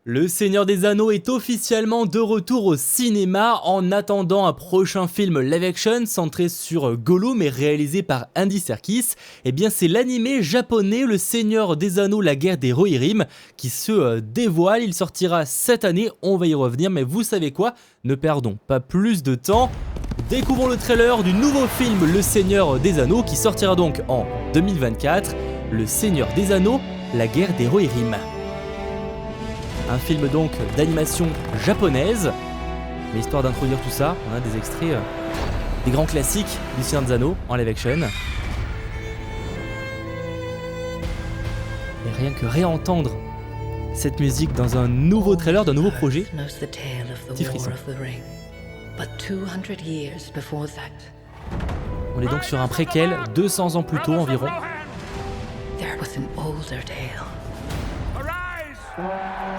Le Seigneur des Anneaux est officiellement de retour au cinéma en attendant un prochain film live-action centré sur Gollum et réalisé par Andy Serkis. Eh bien c'est l'animé japonais Le Seigneur des Anneaux, la guerre des Rohirrim qui se dévoile. Il sortira cette année, on va y revenir, mais vous savez quoi? Ne perdons pas plus de temps. Découvrons le trailer du nouveau film Le Seigneur des Anneaux qui sortira donc en 2024. Le Seigneur des Anneaux, la guerre des Rohirrim. Un film donc d'animation japonaise. Mais histoire d'introduire tout ça, on a des extraits des grands classiques du Seigneur des Anneaux en live action. Et rien que réentendre cette musique dans un nouveau trailer d'un nouveau projet, petit frisson. On est donc sur un préquel 200 ans plus tôt environ.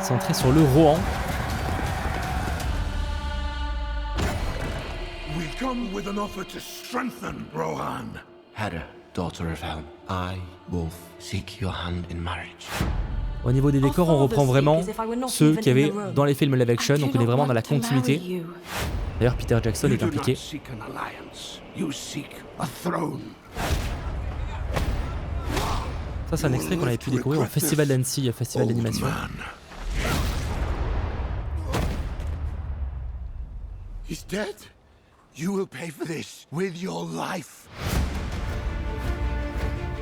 Centré sur le Rohan. We come with an offer to strengthen Rohan. Hera, daughter of Helm, I, Wolf, seek your hand in marriage. Au niveau des décors, on reprend vraiment ceux qu'il y avait dans les films live action, donc on est vraiment dans la continuité. D'ailleurs, Peter Jackson est impliqué. Ça, c'est un extrait qu'on avait pu découvrir au Festival d'Annecy, festival d'animation. He's dead. You will pay for this with your life.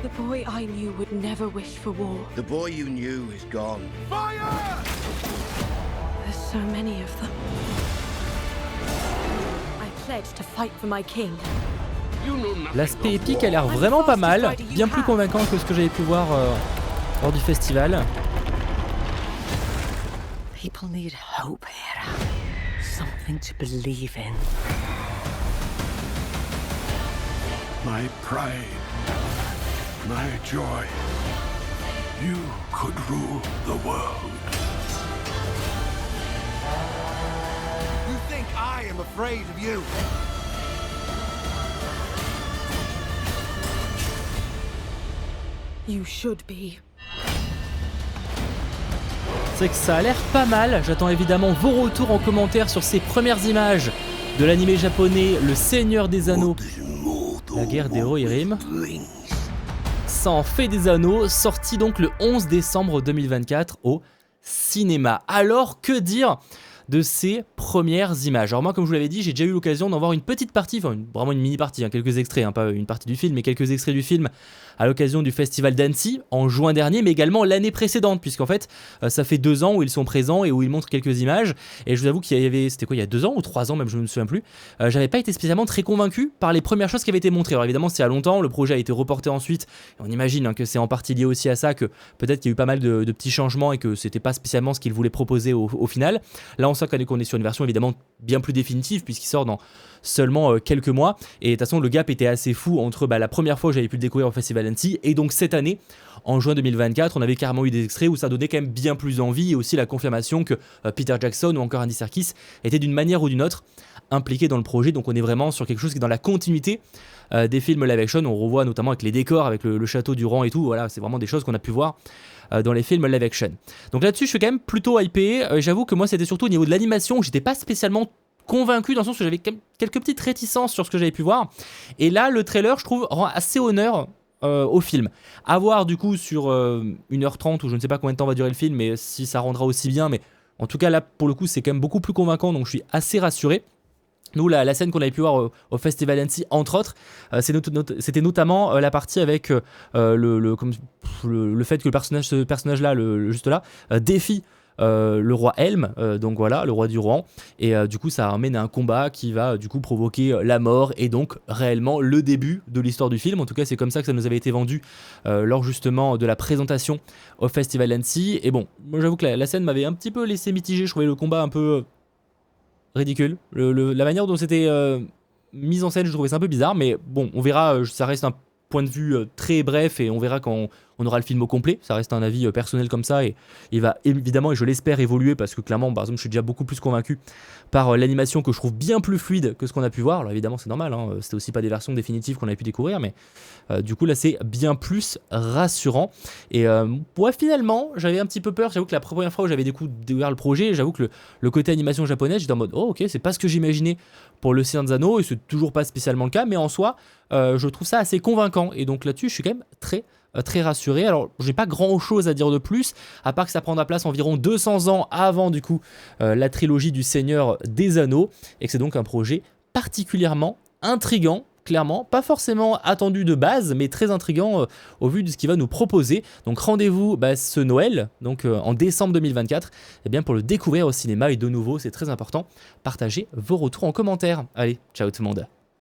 The boy I knew would never wish for war. The boy you knew is gone. Fire! There's so many of them. I pledged to fight for my king. L'aspect épique a l'air vraiment pas mal, bien plus convaincant que ce que j'avais pu voir lors du festival. People need hope, Hera. Something to believe in. My pride. My joy. You could rule the world. You think I am afraid of you? You should be. C'est que ça a l'air pas mal. J'attends évidemment vos retours en commentaire sur ces premières images de l'animé japonais Le Seigneur des Anneaux, la guerre des Rohirrim. Ça en fait des anneaux, sorti donc le 11 décembre 2024 au cinéma. Alors, que dire de ces premières images? Alors moi, comme je vous l'avais dit, j'ai déjà eu l'occasion d'en voir une petite partie, vraiment une mini-partie, quelques extraits, pas une partie du film, mais quelques extraits du film à l'occasion du festival d'Annecy en juin dernier, mais également l'année précédente, puisqu'en fait, ça fait 2 ans où ils sont présents et où ils montrent quelques images. Et je vous avoue qu'il y avait, c'était quoi, il y a 2 ans ou 3 ans même, je ne me souviens plus, j'avais pas été spécialement très convaincu par les premières choses qui avaient été montrées. Alors évidemment, c'est à longtemps, le projet a été reporté ensuite, et on imagine que c'est en partie lié aussi à ça, que peut-être qu'il y a eu pas mal de petits changements et que c'était pas spécialement ce qu'ils voulaient proposer au final. Là, on sent qu'on est sur une version évidemment bien plus définitive, puisqu'il sort dans seulement quelques mois, et de toute façon le gap était assez fou entre la première fois que j'avais pu le découvrir au Festival Annecy et donc cette année en juin 2024. On avait carrément eu des extraits où ça donnait quand même bien plus envie, et aussi la confirmation que Peter Jackson ou encore Andy Serkis étaient d'une manière ou d'une autre impliqués dans le projet. Donc on est vraiment sur quelque chose qui est dans la continuité des films live action. On revoit notamment avec les décors, avec le château du Rohan et tout, voilà, c'est vraiment des choses qu'on a pu voir dans les films live action. Donc là-dessus, je suis quand même plutôt hypé. J'avoue que moi, c'était surtout au niveau de l'animation où j'étais pas spécialement convaincu, dans le sens où j'avais quelques petites réticences sur ce que j'avais pu voir. Et là, le trailer, je trouve, rend assez honneur au film. À voir du coup sur 1h30 ou je ne sais pas combien de temps va durer le film, mais si ça rendra aussi bien. Mais en tout cas, là, pour le coup, c'est quand même beaucoup plus convaincant, donc je suis assez rassuré. Nous, la scène qu'on avait pu voir au Festival Annecy, entre autres, c'était notamment la partie avec le fait que ce personnage-là, juste là, défie le roi Helm, donc voilà, le roi du Rohan, et du coup ça amène à un combat qui va du coup provoquer la mort, et donc réellement le début de l'histoire du film. En tout cas, c'est comme ça que ça nous avait été vendu lors justement de la présentation au Festival d'Annecy. Et bon, moi j'avoue que la scène m'avait un petit peu laissé mitigé. Je trouvais le combat un peu ridicule. La manière dont c'était mis en scène, je trouvais ça un peu bizarre, mais bon, on verra. Ça reste un point de vue très bref, et on verra quand on aura le film au complet. Ça reste un avis personnel comme ça et il va évidemment, et je l'espère, évoluer parce que clairement, par exemple, je suis déjà beaucoup plus convaincu par l'animation que je trouve bien plus fluide que ce qu'on a pu voir. Alors évidemment, c'est normal, hein, c'était aussi pas des versions définitives qu'on avait pu découvrir, mais du coup là c'est bien plus rassurant. Et ouais, finalement, j'avais un petit peu peur. J'avoue que la première fois où j'avais découvert le projet, j'avoue que le côté animation japonaise, j'étais en mode oh ok, c'est pas ce que j'imaginais pour le Seigneur des Anneaux et c'est toujours pas spécialement le cas, mais en soi, je trouve ça assez convaincant. Et donc là-dessus, je suis quand même très rassuré. Alors, j'ai pas grand chose à dire de plus, à part que ça prendra place environ 200 ans avant du coup la trilogie du Seigneur des Anneaux, et que c'est donc un projet particulièrement intriguant. Clairement, pas forcément attendu de base, mais très intriguant au vu de ce qu'il va nous proposer. Donc rendez-vous ce Noël, donc en décembre 2024, et bien pour le découvrir au cinéma. Et de nouveau, c'est très important, partagez vos retours en commentaire. Allez, ciao tout le monde.